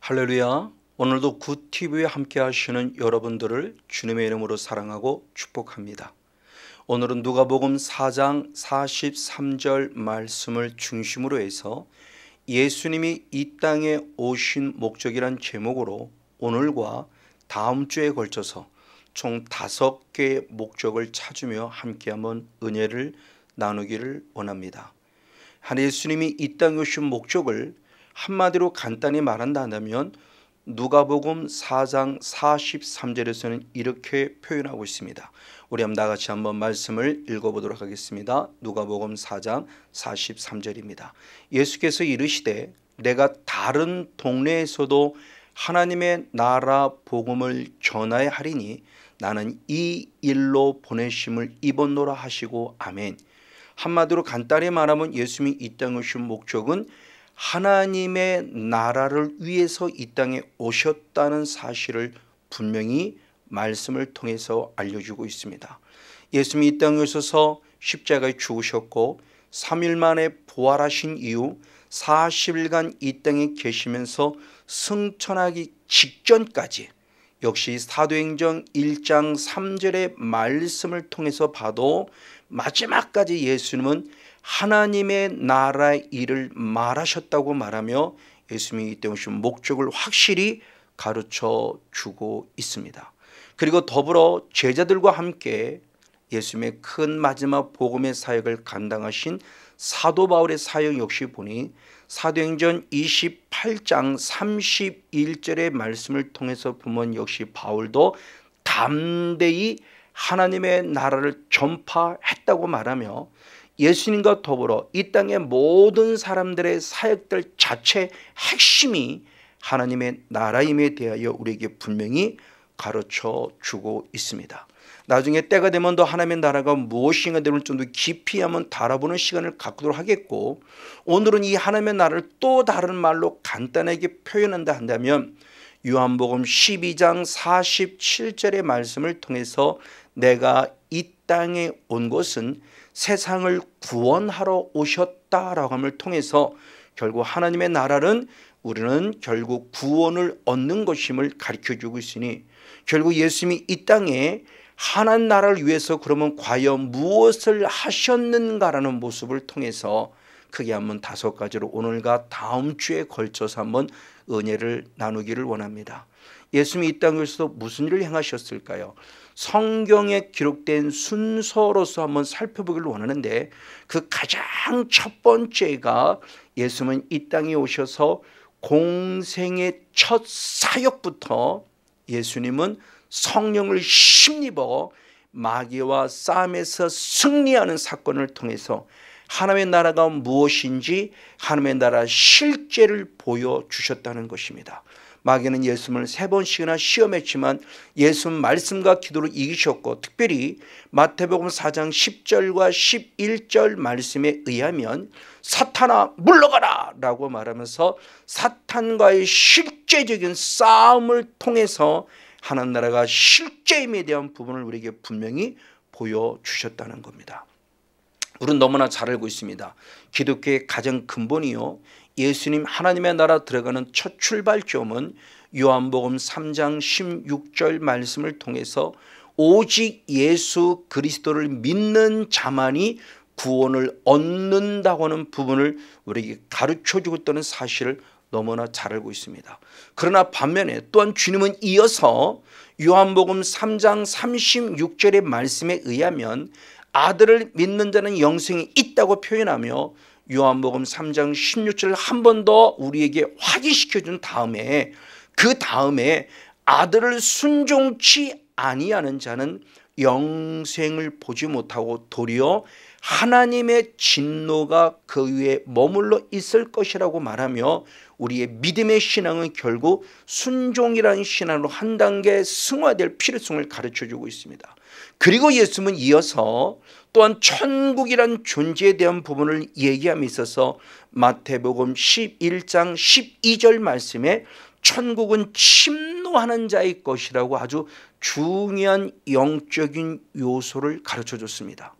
할렐루야. 오늘도 굿TV에 함께 하시는 여러분들을 주님의 이름으로 사랑하고 축복합니다. 오늘은 누가복음 4장 43절 말씀을 중심으로 해서 예수님이 이 땅에 오신 목적이란 제목으로 오늘과 다음 주에 걸쳐서 총 5개의 목적을 찾으며 함께 한번 은혜를 나누기를 원합니다. 예수님이 이 땅에 오신 목적을 한마디로 간단히 말한다면 누가복음 4장 43절에서는 이렇게 표현하고 있습니다. 우리 한번 다같이 한번 말씀을 읽어보도록 하겠습니다. 누가복음 4장 43절입니다. 예수께서 이르시되 내가 다른 동네에서도 하나님의 나라 복음을 전하여 하리니 나는 이 일로 보내심을 입었노라 하시고 아멘. 한마디로 간단히 말하면 예수님이 이 땅에 오신 목적은 하나님의 나라를 위해서 이 땅에 오셨다는 사실을 분명히 말씀을 통해서 알려주고 있습니다. 예수님이 이 땅에 오셔서 십자가에 죽으셨고 3일 만에 부활하신 이후 40일간 이 땅에 계시면서 승천하기 직전까지 역시 사도행전 1장 3절의 말씀을 통해서 봐도 마지막까지 예수님은 하나님의 나라의 일을 말하셨다고 말하며 예수님이 이때 오신 목적을 확실히 가르쳐 주고 있습니다. 그리고 더불어 제자들과 함께 예수님의 큰 마지막 복음의 사역을 감당하신 사도 바울의 사역 역시 보니 사도행전 28장 31절의 말씀을 통해서 보면 역시 바울도 담대히 하나님의 나라를 전파했다고 말하며 예수님과 더불어 이 땅의 모든 사람들의 사역들 자체 핵심이 하나님의 나라임에 대하여 우리에게 분명히 가르쳐 주고 있습니다. 나중에 때가 되면 더 하나님의 나라가 무엇인가 되면 좀 더 깊이 한번 달아보는 시간을 갖도록 하겠고, 오늘은 이 하나님의 나라를 또 다른 말로 간단하게 표현한다 한다면 요한복음 12장 47절의 말씀을 통해서 내가 이 땅에 온 것은 세상을 구원하러 오셨다라고 함을 통해서 결국 하나님의 나라는 우리는 결국 구원을 얻는 것임을 가르쳐주고 있으니, 결국 예수님이 이 땅에 하나님 나라를 위해서 그러면 과연 무엇을 하셨는가라는 모습을 통해서 크게 한번 5가지로 오늘과 다음 주에 걸쳐서 한번 은혜를 나누기를 원합니다. 예수님이 이 땅에서 무슨 일을 행하셨을까요? 성경에 기록된 순서로서 한번 살펴보기를 원하는데, 그 가장 첫 번째가 예수님은 이 땅에 오셔서 공생의 첫 사역부터 예수님은 성령을 힘입어 마귀와 싸움에서 승리하는 사건을 통해서 하나님의 나라가 무엇인지 하나님의 나라 실제를 보여주셨다는 것입니다. 마귀는 예수님을 3번씩이나 시험했지만 예수님 말씀과 기도로 이기셨고, 특별히 마태복음 4장 10절과 11절 말씀에 의하면 사탄아 물러가라 라고 말하면서 사탄과의 실제적인 싸움을 통해서 하나님 나라가 실제임에 대한 부분을 우리에게 분명히 보여주셨다는 겁니다. 우리는 너무나 잘 알고 있습니다. 기독교의 가장 근본이요, 예수님 하나님의 나라 들어가는 첫 출발점은 요한복음 3장 16절 말씀을 통해서 오직 예수 그리스도를 믿는 자만이 구원을 얻는다고 하는 부분을 우리에게 가르쳐주고 있다는 사실을 너무나 잘 알고 있습니다. 그러나 반면에 또한 주님은 이어서 요한복음 3장 36절의 말씀에 의하면 아들을 믿는 자는 영생이 있다고 표현하며 요한복음 3장 16절을 한 번 더 우리에게 확인시켜 준 다음에, 그 다음에 아들을 순종치 아니하는 자는 영생을 보지 못하고 도리어 하나님의 진노가 그 위에 머물러 있을 것이라고 말하며 우리의 믿음의 신앙은 결국 순종이라는 신앙으로 한 단계 승화될 필요성을 가르쳐주고 있습니다. 그리고 예수님은 이어서 또한 천국이란 존재에 대한 부분을 얘기함에 있어서 마태복음 11장 12절 말씀에 천국은 침노하는 자의 것이라고 아주 중요한 영적인 요소를 가르쳐줬습니다.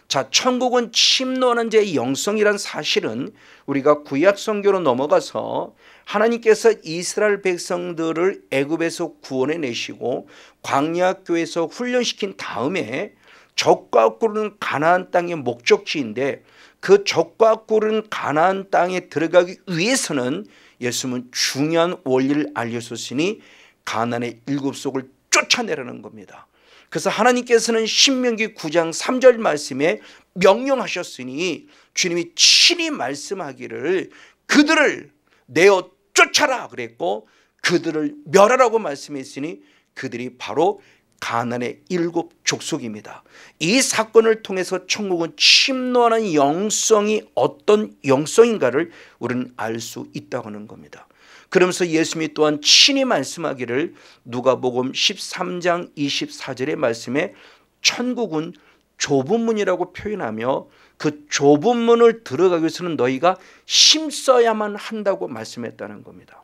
자, 천국은 침노하는 자의 영성이란 사실은 우리가 구약 성경으로 넘어가서 하나님께서 이스라엘 백성들을 애굽에서 구원해 내시고 광야교에서 훈련시킨 다음에 적과 꿀은 가나안 땅의 목적지인데, 그 적과 꿀은 가나안 땅에 들어가기 위해서는 예수님은 중요한 원리를 알려줬으니 가나안의 일곱 속을 쫓아내라는 겁니다. 그래서 하나님께서는 신명기 9장 3절 말씀에 명령하셨으니 주님이 친히 말씀하기를 그들을 내어 쫓아라 그랬고, 그들을 멸하라고 말씀했으니 그들이 바로 가나안의 일곱 족속입니다. 이 사건을 통해서 천국은 침노하는 영성이 어떤 영성인가를 우리는 알 수 있다고 하는 겁니다. 그러면서 예수님이 또한 친히 말씀하기를 누가복음 13장 24절의 말씀에 천국은 좁은 문이라고 표현하며 그 좁은 문을 들어가기 위해서는 너희가 힘써야만 한다고 말씀했다는 겁니다.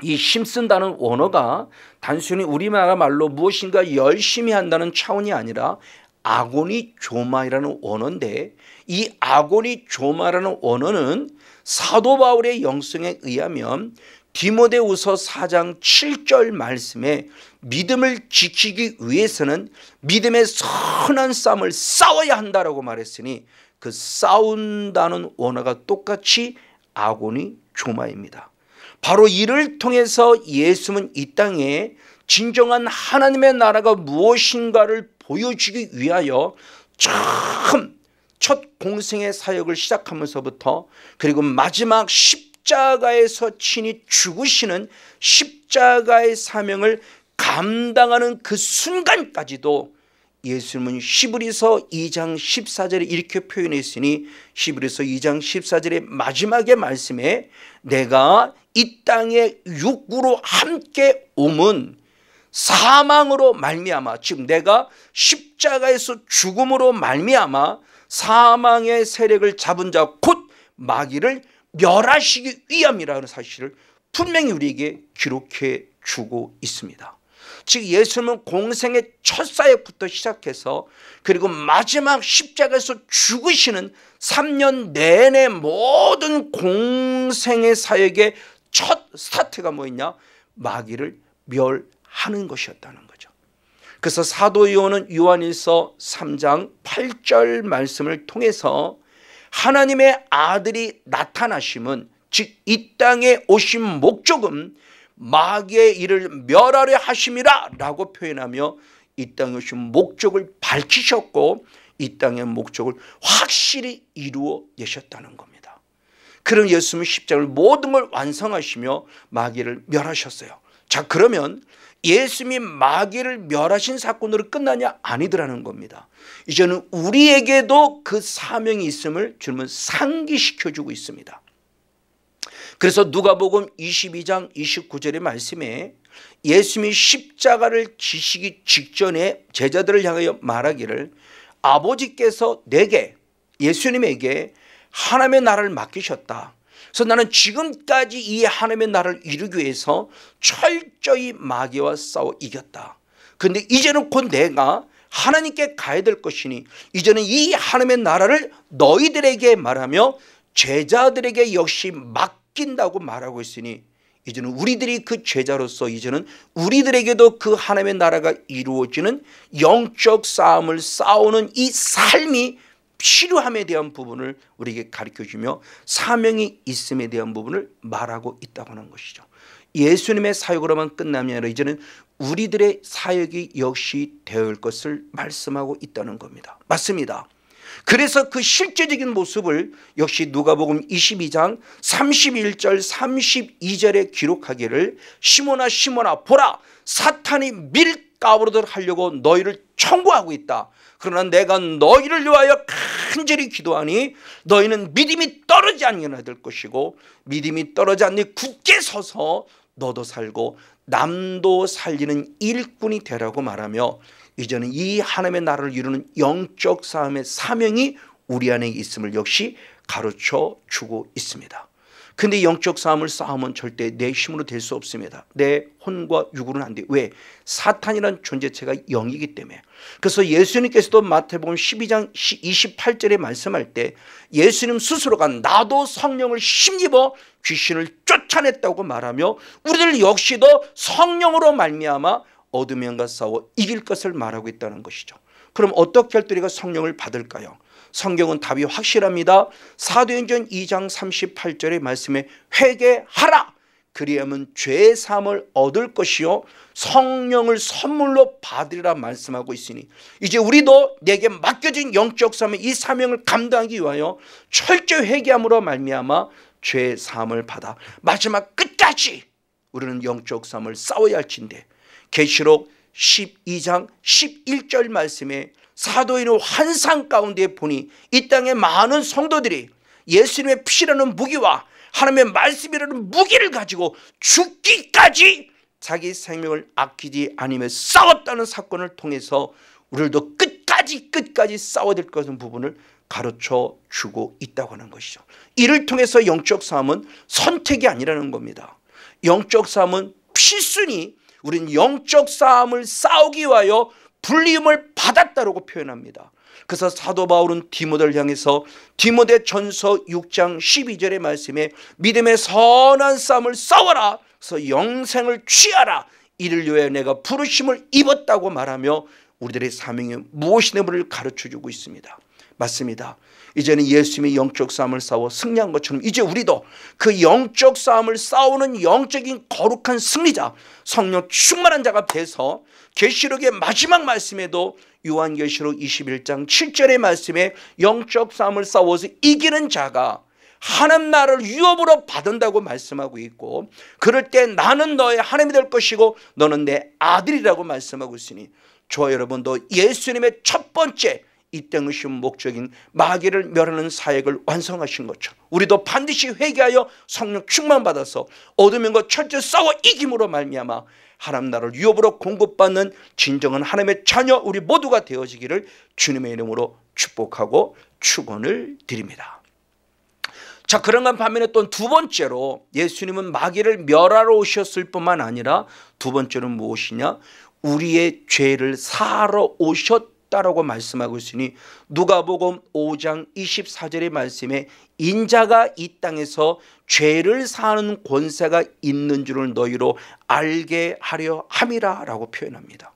이 힘쓴다는 원어가 단순히 우리나라 말로 무엇인가 열심히 한다는 차원이 아니라 아고니 조마이라는 원어인데, 이 아고니 조마라는 원어는 사도 바울의 영성에 의하면 디모데후서 4장 7절 말씀에 믿음을 지키기 위해서는 믿음의 선한 싸움을 싸워야 한다라고 말했으니, 그 싸운다는 원어가 똑같이 아고니 조마입니다. 바로 이를 통해서 예수님은 이 땅에 진정한 하나님의 나라가 무엇인가를 보여주기 위하여 참 첫 공생의 사역을 시작하면서부터 그리고 마지막 십자가에서 친히 죽으시는 십자가의 사명을 감당하는 그 순간까지도 예수님은 히브리서 2장 14절에 이렇게 표현했으니, 히브리서 2장 14절의 마지막의 말씀에 내가 이 땅에 육으로 함께 옴은 사망으로 말미암아, 즉 내가 십자가에서 죽음으로 말미암아 사망의 세력을 잡은 자 곧 마귀를 멸하시기 위함이라는 사실을 분명히 우리에게 기록해 주고 있습니다. 즉 예수님은 공생의 첫 사역부터 시작해서 그리고 마지막 십자가에서 죽으시는 3년 내내 모든 공생의 사역의 첫 스타트가 뭐였냐? 마귀를 멸하는 것이었다는 거죠. 그래서 사도 요한은 요한일서 3장 8절 말씀을 통해서 하나님의 아들이 나타나심은, 즉 이 땅에 오신 목적은 마귀의 일을 멸하려 하심이라 라고 표현하며 이 땅에 오신 목적을 밝히셨고 이 땅의 목적을 확실히 이루어 내셨다는 겁니다. 그럼 예수님은 십자가를 모든 걸 완성하시며 마귀를 멸하셨어요. 자, 그러면 예수님이 마귀를 멸하신 사건으로 끝나냐? 아니더라는 겁니다. 이제는 우리에게도 그 사명이 있음을 주님은 상기시켜주고 있습니다. 그래서 누가복음 22장 29절의 말씀에 예수님이 십자가를 지시기 직전에 제자들을 향하여 말하기를 아버지께서 내게, 예수님에게 하나님의 나라를 맡기셨다. 그래서 나는 지금까지 이 하나님의 나라를 이루기 위해서 철저히 마귀와 싸워 이겼다. 그런데 이제는 곧 내가 하나님께 가야 될 것이니 이제는 이 하나님의 나라를 너희들에게 말하며 제자들에게 역시 맡긴다고 말하고 있으니 이제는 우리들이 그 제자로서 이제는 우리들에게도 그 하나님의 나라가 이루어지는 영적 싸움을 싸우는 이 삶이 필요함에 대한 부분을 우리에게 가르쳐주며 사명이 있음에 대한 부분을 말하고 있다고 하는 것이죠. 예수님의 사역으로만 끝남이 아니라 이제는 우리들의 사역이 역시 되어올 것을 말씀하고 있다는 겁니다. 맞습니다. 그래서 그 실제적인 모습을 역시 누가복음 22장 31절 32절에 기록하기를 시몬아 시몬아 보라 사탄이 밀가부르듯 하려고 너희를 청구하고 있다. 그러나 내가 너희를 위하여 간절히 기도하니 너희는 믿음이 떨어지지 않게 될 것이고 믿음이 떨어지지 않니 굳게 서서 너도 살고 남도 살리는 일꾼이 되라고 말하며 이제는 이 하나님의 나라를 이루는 영적 싸움의 사명이 우리 안에 있음을 역시 가르쳐 주고 있습니다. 근데 영적 싸움은 절대 내 힘으로 될 수 없습니다. 내 혼과 육으로는 안 돼요. 왜? 사탄이라는 존재체가 영이기 때문에. 그래서 예수님께서도 마태복음 12장 28절에 말씀할 때 예수님 스스로가 나도 성령을 힘입어 귀신을 쫓아냈다고 말하며 우리들 역시도 성령으로 말미암아 어둠의 영과 싸워 이길 것을 말하고 있다는 것이죠. 그럼 어떻게 할 때 우리가 성령을 받을까요? 성경은 답이 확실합니다. 사도행전 2장 38절의 말씀에 회개하라 그리하면 죄의 사함을 얻을 것이요 성령을 선물로 받으리라 말씀하고 있으니 이제 우리도 내게 맡겨진 영적 사명 이 사명을 감당하기 위하여 철저히 회개함으로 말미암아 죄의 사함을 받아 마지막 끝까지 우리는 영적 싸움을 싸워야 할진데 계시록 12장 11절 말씀에 사도인의 환상 가운데 보니 이 땅의 많은 성도들이 예수님의 피라는 무기와 하나님의 말씀이라는 무기를 가지고 죽기까지 자기 생명을 아끼지 않으며 싸웠다는 사건을 통해서 우리들도 끝까지 싸워야 될 것은 부분을 가르쳐 주고 있다고 하는 것이죠. 이를 통해서 영적 싸움은 선택이 아니라는 겁니다. 영적 싸움은 필순히 우리는 영적 싸움을 싸우기 위하여 불리움을 받았다고 표현합니다. 그래서 사도 바울은 디모데를 향해서 디모데전서 6장 12절의 말씀에 믿음의 선한 싸움을 싸워라. 그래서 영생을 취하라. 이를 위하여 내가 부르심을 입었다고 말하며 우리들의 사명이 무엇이냐를 가르쳐주고 있습니다. 맞습니다. 이제는 예수님이 영적 싸움을 싸워 승리한 것처럼 이제 우리도 그 영적 싸움을 싸우는 영적인 거룩한 승리자 성령 충만한 자가 돼서 계시록의 마지막 말씀에도 요한계시록 21장 7절의 말씀에 영적 싸움을 싸워서 이기는 자가 하나님 나라를 유업으로 받는다고 말씀하고 있고 그럴 때 나는 너의 하나님이 될 것이고 너는 내 아들이라고 말씀하고 있으니 저와 여러분도 예수님의 첫 번째 이 땅에 오신 목적인 마귀를 멸하는 사역을 완성하신 것처럼 우리도 반드시 회개하여 성령 충만받아서 어둠의 것 철저히 싸워 이김으로 말미암아 하나님 나라를 유업으로 공급받는 진정한 하나님의 자녀 우리 모두가 되어지기를 주님의 이름으로 축복하고 축원을 드립니다. 자, 그런가 반면에 또 두 번째로 예수님은 마귀를 멸하러 오셨을 뿐만 아니라 두 번째는 무엇이냐? 우리의 죄를 사하러 오셨다라고 말씀하고 있으니 누가복음 5장 24절의 말씀에 인자가 이 땅에서 죄를 사하는 권세가 있는 줄을 너희로 알게 하려 함이라 라고 표현합니다.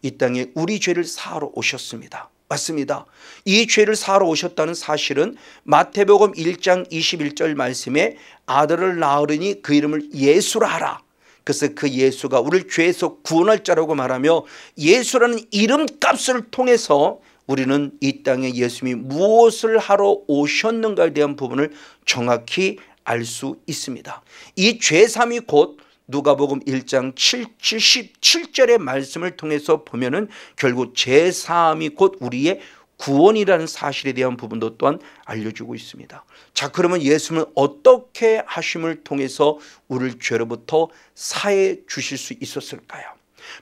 이 땅에 우리 죄를 사하러 오셨습니다. 맞습니다. 이 죄를 사하러 오셨다는 사실은 마태복음 1장 21절 말씀에 아들을 낳으리니 그 이름을 예수라 하라. 그래서 그 예수가 우리를 죄에서 구원할 자라고 말하며 예수라는 이름값을 통해서 우리는 이 땅에 예수님이 무엇을 하러 오셨는가에 대한 부분을 정확히 알 수 있습니다. 이 죄삼이 곧 누가복음 1장 77절의 말씀을 통해서 보면은 결국 죄사함이 곧 우리의 구원이라는 사실에 대한 부분도 또한 알려주고 있습니다. 자, 그러면 예수님은 어떻게 하심을 통해서 우리를 죄로부터 사해 주실 수 있었을까요?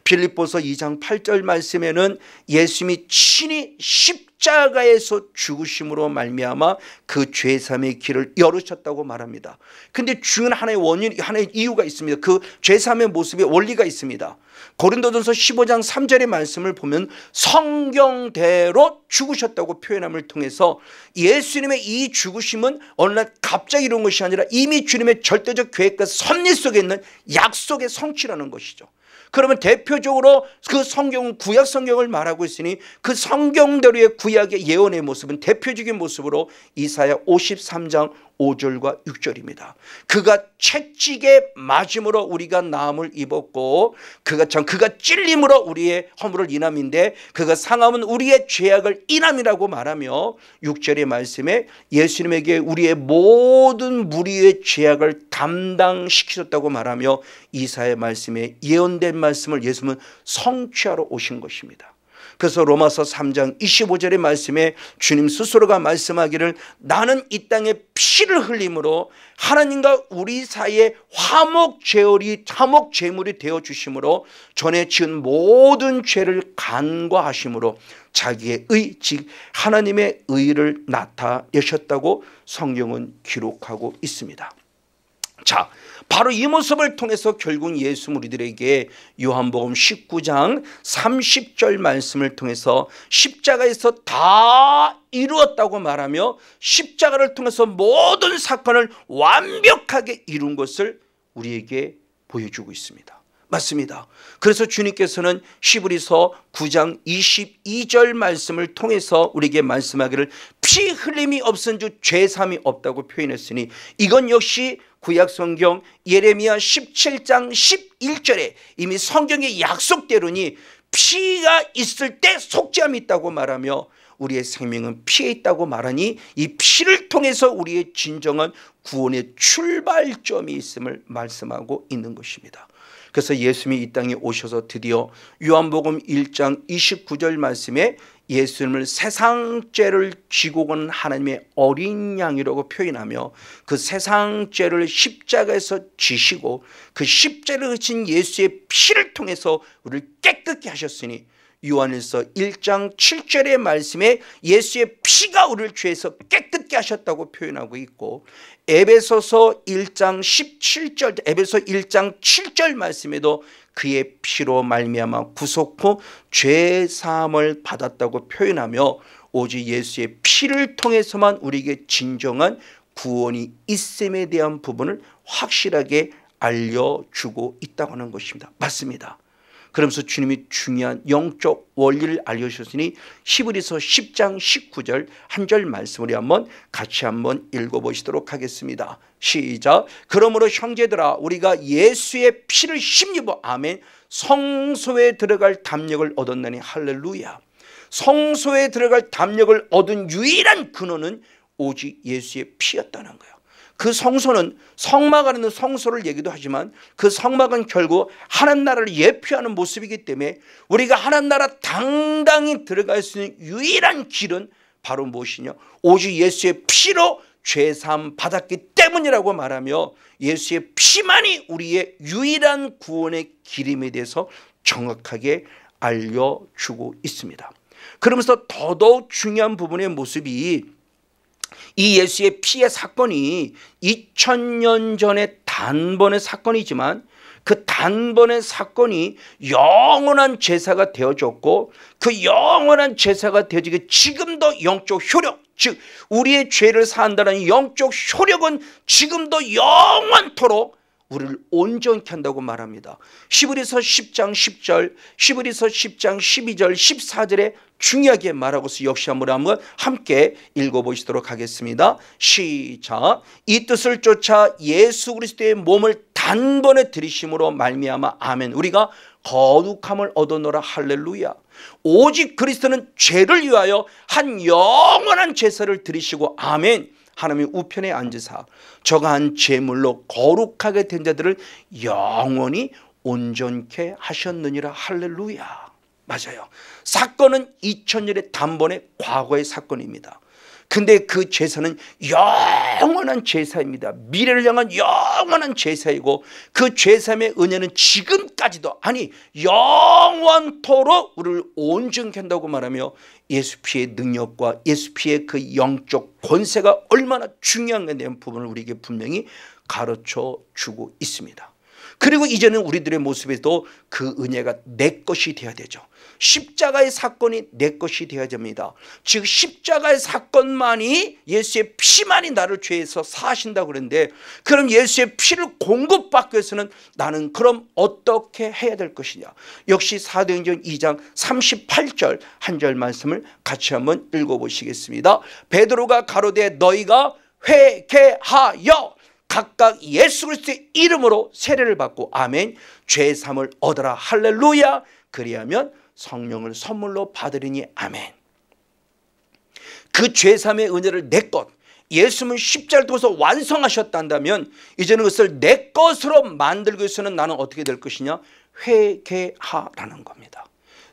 빌립보서 2장 8절 말씀에는 예수님이 친히 십자가에서 죽으심으로 말미암아 그 죄사함의 길을 열으셨다고 말합니다. 근데 중요한 하나의 원인, 하나의 이유가 있습니다. 그 죄사함의 모습의 원리가 있습니다. 고린도전서 15장 3절의 말씀을 보면 성경대로 죽으셨다고 표현함을 통해서 예수님의 이 죽으심은 어느 날 갑자기 이룬 것이 아니라 이미 주님의 절대적 계획과 섭리 속에 있는 약속의 성취라는 것이죠. 그러면 대표적으로 그 성경은 구약 성경을 말하고 있으니 그 성경대로의 구약의 예언의 모습은 대표적인 모습으로 이사야 53장 5절과 6절입니다. 그가 채찍에 맞음으로 우리가 나음을 입었고 그가 찔림으로 우리의 허물을 인함인데 그가 상함은 우리의 죄악을 인함이라고 말하며 6절의 말씀에 예수님에게 우리의 모든 무리의 죄악을 담당시키셨다고 말하며 이사야의 말씀에 예언된 말씀을 예수님은 성취하러 오신 것입니다. 그래서 로마서 3장 25절의 말씀에 주님 스스로가 말씀하기를 나는 이 땅에 피를 흘림으로 하나님과 우리 사이에 화목 제물이 되어 주심으로 전에 지은 모든 죄를 간과하심으로 자기의 의 즉 하나님의 의를 나타내셨다고 성경은 기록하고 있습니다. 자, 바로 이 모습을 통해서 결국 예수 우리들에게 요한복음 19장 30절 말씀을 통해서 십자가에서 다 이루었다고 말하며 십자가를 통해서 모든 사건을 완벽하게 이룬 것을 우리에게 보여주고 있습니다. 맞습니다. 그래서 주님께서는 히브리서 9장 22절 말씀을 통해서 우리에게 말씀하기를 피 흘림이 없은 주 죄삼이 없다고 표현했으니 이건 역시 구약성경 예레미야 17장 11절에 이미 성경의 약속대로니 피가 있을 때 속죄함이 있다고 말하며 우리의 생명은 피에 있다고 말하니 이 피를 통해서 우리의 진정한 구원의 출발점이 있음을 말씀하고 있는 것입니다. 그래서 예수님이 이 땅에 오셔서 드디어 요한복음 1장 29절 말씀에 예수님을 세상 죄를 지고 온 하나님의 어린 양이라고 표현하며 그 세상 죄를 십자가에서 지시고 그 십자가를 그친 예수의 피를 통해서 우리를 깨끗게 하셨으니 요한일서 1장 7절의 말씀에 예수의 피가 우리를 죄에서 깨끗게 하셨다고 표현하고 있고 에베소서 1장 17절 에베소 1장 7절 말씀에도 그의 피로 말미암아 구속 후 죄 사함을 받았다고 표현하며 오직 예수의 피를 통해서만 우리에게 진정한 구원이 있음에 대한 부분을 확실하게 알려주고 있다고 하는 것입니다. 맞습니다. 그러면서 주님이 중요한 영적 원리를 알려주셨으니 히브리서 10장 19절 한 절 말씀을 같이 한번 읽어보시도록 하겠습니다. 시작. 그러므로 형제들아 우리가 예수의 피를 힘입어 아멘 성소에 들어갈 담력을 얻었나니 할렐루야. 성소에 들어갈 담력을 얻은 유일한 근원은 오직 예수의 피였다는 거예요. 그 성소는 성막 안에 있는 성소를 얘기도 하지만 그 성막은 결국 하나님 나라를 예표하는 모습이기 때문에 우리가 하나님 나라 당당히 들어갈 수 있는 유일한 길은 바로 무엇이냐? 오직 예수의 피로 죄사함 받았기 때문이라고 말하며 예수의 피만이 우리의 유일한 구원의 길임에 대해서 정확하게 알려주고 있습니다. 그러면서 더더욱 중요한 부분의 모습이 이 예수의 피의 사건이 2000년 전의 단번의 사건이지만 그 단번의 사건이 영원한 제사가 되어졌고 그 영원한 제사가 되어지게 지금도 영적 효력 즉 우리의 죄를 사한다는 영적 효력은 지금도 영원토록 우리를 온전케 한다고 말합니다. 히브리서 10장 10절 히브리서 10장 12절 14절에 중요하게 말하고서 역시 한번 함께 읽어보시도록 하겠습니다. 시작. 이 뜻을 쫓아 예수 그리스도의 몸을 단번에 들이심으로 말미암아 아멘 우리가 거룩함을 얻어노라 할렐루야. 오직 그리스도는 죄를 위하여 한 영원한 제사를 드리시고 아멘 하나님의 우편에 앉으사 저가한 제물로 거룩하게 된 자들을 영원히 온전케 하셨느니라 할렐루야. 맞아요. 사건은 2000년의 단번의 과거의 사건입니다. 근데 그 제사는 영원한 제사입니다. 미래를 향한 영원한 제사이고 그 제사의 은혜는 지금까지도 아니 영원토록 우리를 온전케 한다고 말하며 예수 피의 능력과 예수 피의 그 영적 권세가 얼마나 중요한가에 대한 부분을 우리에게 분명히 가르쳐 주고 있습니다. 그리고 이제는 우리들의 모습에도 그 은혜가 내 것이 되어야 되죠. 십자가의 사건이 내 것이 되어야 됩니다. 즉 십자가의 사건만이 예수의 피만이 나를 죄에서 사하신다고 그러는데 그럼 예수의 피를 공급받기 위해서는 나는 그럼 어떻게 해야 될 것이냐. 역시 사도행전 2장 38절 한 절 말씀을 같이 한번 읽어보시겠습니다. 베드로가 가로되 너희가 회개하여 각각 예수 그리스도의 이름으로 세례를 받고 아멘 죄사함을 얻어라 할렐루야. 그리하면 성령을 선물로 받으리니 아멘. 그 죄사함의 은혜를 내 것 예수님은 십자가를 통해서 완성하셨단다면 이제는 그것을 내 것으로 만들기 위해서는 나는 어떻게 될 것이냐. 회개하라는 겁니다.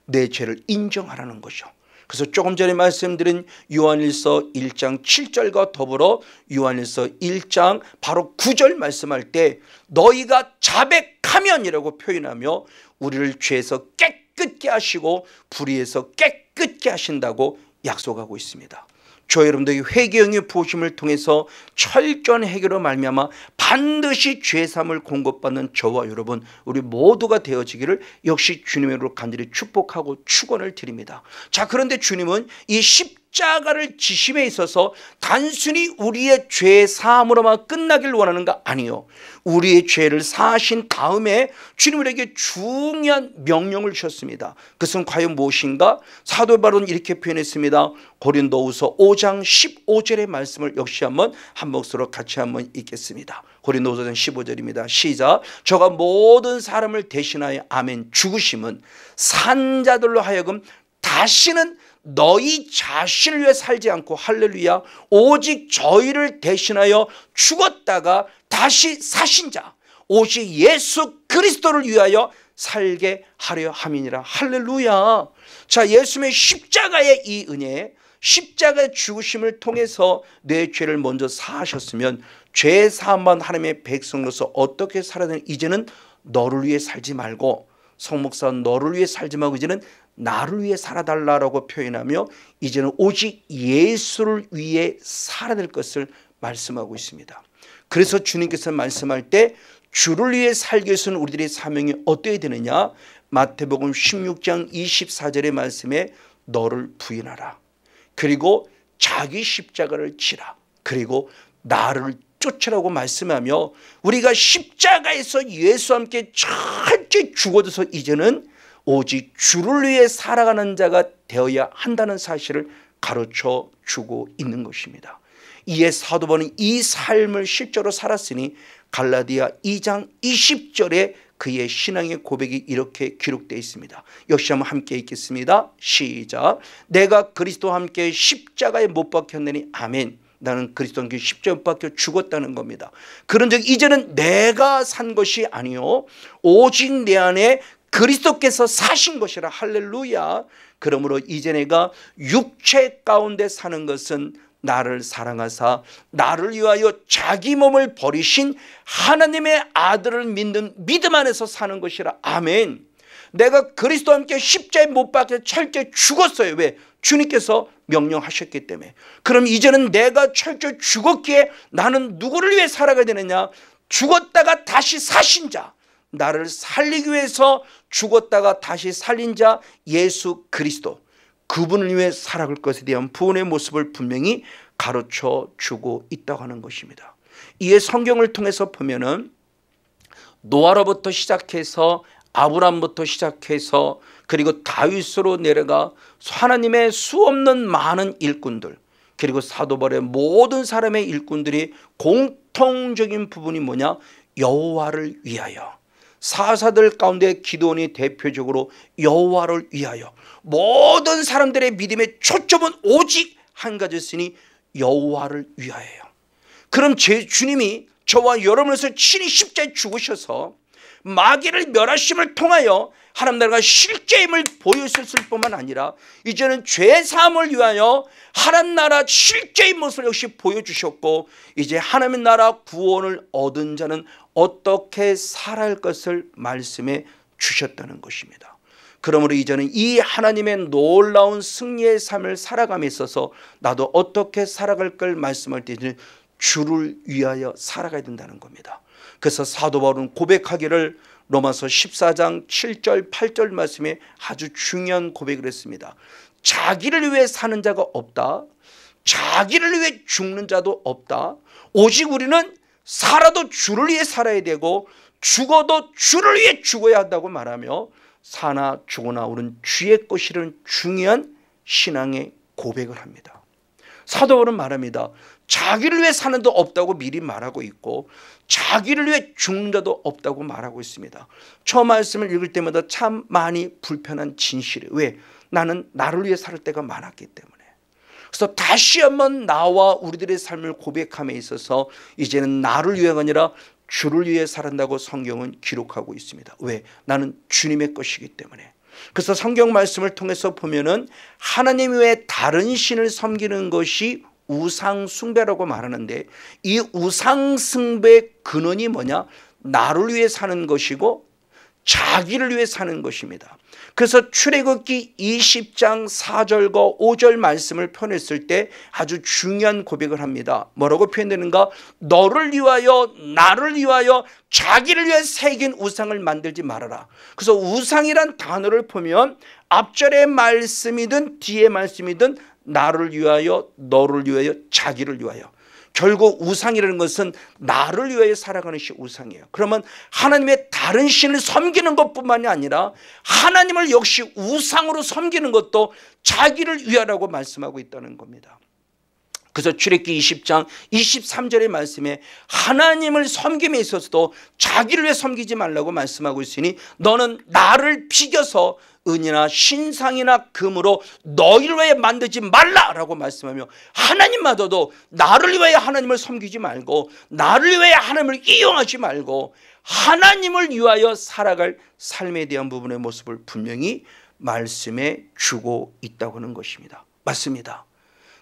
내 죄를 인정하라는 것이죠. 그래서 조금 전에 말씀드린 요한일서 1장 7절과 더불어 요한일서 1장 바로 9절 말씀할 때 너희가 자백하면이라고 표현하며 우리를 죄에서 깨끗게 하시고 불의에서 깨끗게 하신다고 약속하고 있습니다. 저 여러분들의 회개의 부으심을 통해서 철저한 해결로 말미암아 반드시 죄사함을 공급받는 저와 여러분 우리 모두가 되어지기를 역시 주님의 이름으로 간절히 축복하고 축원을 드립니다. 자, 그런데 주님은 이 십자가를 지심에 있어서 단순히 우리의 죄 사함으로만 끝나길 원하는가? 아니요. 우리의 죄를 사하신 다음에 주님 우리에게 중요한 명령을 주셨습니다. 그것은 과연 무엇인가? 사도 바울은 이렇게 표현했습니다. 고린도후서 5장 15절의 말씀을 역시 한번 한 목소리로 같이 한번 읽겠습니다. 고린도후서 15절입니다. 시작. 저가 모든 사람을 대신하여 아멘 죽으심은 산자들로 하여금 다시는 너희 자신을 위해 살지 않고 할렐루야 오직 저희를 대신하여 죽었다가 다시 사신 자 오직 예수 그리스도를 위하여 살게 하려 함이니라. 할렐루야. 자, 예수님의 십자가의 이 은혜, 십자가의 죽으심을 통해서 내 죄를 먼저 사하셨으면 죄 사함만 하나님의 백성으로서 어떻게 살아야 되는, 이제는 너를 위해 살지 말고, 성목사 너를 위해 살지 말고 이제는 나를 위해 살아달라고 표현하며 이제는 오직 예수를 위해 살아야 될 것을 말씀하고 있습니다. 그래서 주님께서 말씀할 때 주를 위해 살기 위해서는 우리들의 사명이 어떻게 되느냐? 마태복음 16장 24절의 말씀에 너를 부인하라, 그리고 자기 십자가를 지라, 그리고 나를 쫓으라고 말씀하며 우리가 십자가에서 예수와 함께 철저히 죽어져서 이제는 오직 주를 위해 살아가는 자가 되어야 한다는 사실을 가르쳐 주고 있는 것입니다. 이에 사도 바울은 이 삶을 실제로 살았으니 갈라디아 2장 20절에 그의 신앙의 고백이 이렇게 기록되어 있습니다. 역시 한번 함께 읽겠습니다. 시작. 내가 그리스도와 함께 십자가에 못 박혔느니 아멘. 나는 그리스도와 함께 십자가에 못 박혀 죽었다는 겁니다. 그런즉 이제는 내가 산 것이 아니요 오직 내 안에 그리스도께서 사신 것이라. 할렐루야. 그러므로 이제 내가 육체 가운데 사는 것은 나를 사랑하사 나를 위하여 자기 몸을 버리신 하나님의 아들을 믿는 믿음 안에서 사는 것이라. 아멘. 내가 그리스도와 함께 십자가에 못 박혀 철저히 죽었어요. 왜? 주님께서 명령하셨기 때문에. 그럼 이제는 내가 철저히 죽었기에 나는 누구를 위해 살아가야 되느냐? 죽었다가 다시 사신 자, 나를 살리기 위해서 죽었다가 다시 살린 자 예수 그리스도, 그분을 위해 살아갈 것에 대한 부분의 모습을 분명히 가르쳐 주고 있다고 하는 것입니다. 이에 성경을 통해서 보면은 노아로부터 시작해서 아브람부터 시작해서 그리고 다윗으로 내려가 하나님의 수없는 많은 일꾼들, 그리고 사도 바울의 모든 사람의 일꾼들이 공통적인 부분이 뭐냐? 여호와를 위하여. 사사들 가운데 기드온이 대표적으로 여호와를 위하여. 모든 사람들의 믿음의 초점은 오직 한 가지였으니 여호와를 위하여요. 그럼 제 주님이 저와 여러분에서 친히 십자가에 죽으셔서 마귀를 멸하심을 통하여 하나님 나라가 실제임을 보여주셨을 뿐만 아니라 이제는 죄사함을 위하여 하나님 나라 실제의 모습을 역시 보여주셨고, 이제 하나님 나라 구원을 얻은 자는 어떻게 살아야 할 것을 말씀해 주셨다는 것입니다. 그러므로 이제는 이 하나님의 놀라운 승리의 삶을 살아감에 있어서 나도 어떻게 살아갈 걸 말씀할 때는 주를 위하여 살아가야 된다는 겁니다. 그래서 사도 바울은 고백하기를 로마서 14장 7절 8절 말씀에 아주 중요한 고백을 했습니다. 자기를 위해 사는 자가 없다. 자기를 위해 죽는 자도 없다. 오직 우리는 살아도 주를 위해 살아야 되고 죽어도 주를 위해 죽어야 한다고 말하며 사나 죽으나 우리는 주의 것이라는 중요한 신앙의 고백을 합니다. 사도 바울은 말합니다. 자기를 위해 사는 도 없다고 미리 말하고 있고 자기를 위해 죽는 자도 없다고 말하고 있습니다. 저 말씀을 읽을 때마다 참 많이 불편한 진실이에요. 왜? 나는 나를 위해 살 때가 많았기 때문에. 그래서 다시 한번 나와 우리들의 삶을 고백함에 있어서 이제는 나를 위해가 아니라 주를 위해 살았다고 성경은 기록하고 있습니다. 왜? 나는 주님의 것이기 때문에. 그래서 성경 말씀을 통해서 보면은 하나님 외에 다른 신을 섬기는 것이 우상 숭배라고 말하는데, 이 우상 숭배의 근원이 뭐냐? 나를 위해 사는 것이고 자기를 위해 사는 것입니다. 그래서 출애굽기 20장 4절과 5절 말씀을 표현했을 때 아주 중요한 고백을 합니다. 뭐라고 표현되는가? 너를 위하여, 나를 위하여, 자기를 위해 새긴 우상을 만들지 말아라. 그래서 우상이란 단어를 보면 앞절의 말씀이든 뒤의 말씀이든 나를 위하여, 너를 위하여, 자기를 위하여. 결국 우상이라는 것은 나를 위하여 살아가는 것이 우상이에요. 그러면 하나님의 다른 신을 섬기는 것뿐만이 아니라 하나님을 역시 우상으로 섬기는 것도 자기를 위하라고 말씀하고 있다는 겁니다. 그래서 출애굽기 20장 23절의 말씀에 하나님을 섬김에 있어서도 자기를 위해 섬기지 말라고 말씀하고 있으니 너는 나를 비겨서 은이나 신상이나 금으로 너희를 위해 만들지 말라라고 말씀하며 하나님마저도 나를 위해 하나님을 섬기지 말고 나를 위해 하나님을 이용하지 말고 하나님을 위하여 살아갈 삶에 대한 부분의 모습을 분명히 말씀해 주고 있다고 하는 것입니다. 맞습니다.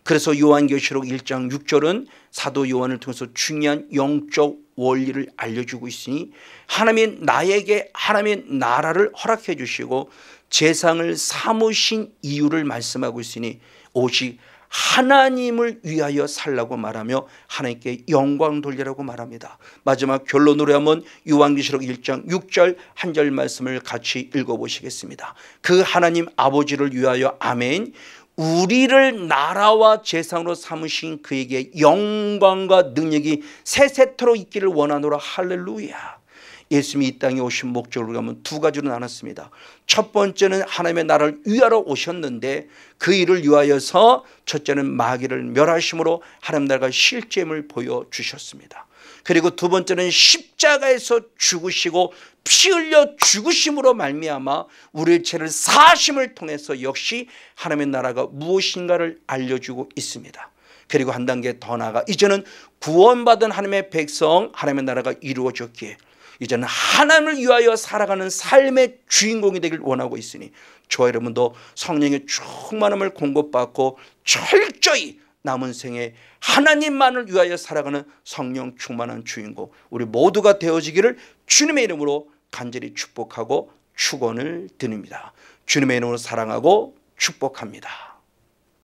그래서 요한계시록 1장 6절은 사도 요한을 통해서 중요한 영적 원리를 알려주고 있으니 하나님이 나에게 하나님의 나라를 허락해 주시고 세상을 삼으신 이유를 말씀하고 있으니 오직 하나님을 위하여 살라고 말하며 하나님께 영광 돌리라고 말합니다. 마지막 결론으로 한번 요한계시록 1장 6절 한 절 말씀을 같이 읽어보시겠습니다. 그 하나님 아버지를 위하여 아멘. 우리를 나라와 재상으로 삼으신 그에게 영광과 능력이 세세토록 있기를 원하노라. 할렐루야. 예수님이 이 땅에 오신 목적을 보면 두 가지로 나눴습니다. 첫 번째는 하나님의 나라를 위하러 오셨는데 그 일을 위하여서 첫째는 마귀를 멸하심으로 하나님 나라가 실제임을 보여주셨습니다. 그리고 두 번째는 십자가에서 죽으시고 피 흘려 죽으심으로 말미암아 우리의 죄를 사하심을 통해서 역시 하나님의 나라가 무엇인가를 알려주고 있습니다. 그리고 한 단계 더 나아가 이제는 구원받은 하나님의 백성 하나님의 나라가 이루어졌기에 이제는 하나님을 위하여 살아가는 삶의 주인공이 되길 원하고 있으니 저와 여러분도 성령의 충만함을 공급받고 철저히 남은 생에 하나님만을 위하여 살아가는 성령 충만한 주인공 우리 모두가 되어지기를 주님의 이름으로 간절히 축복하고 축원을 드립니다. 주님의 이름으로 사랑하고 축복합니다.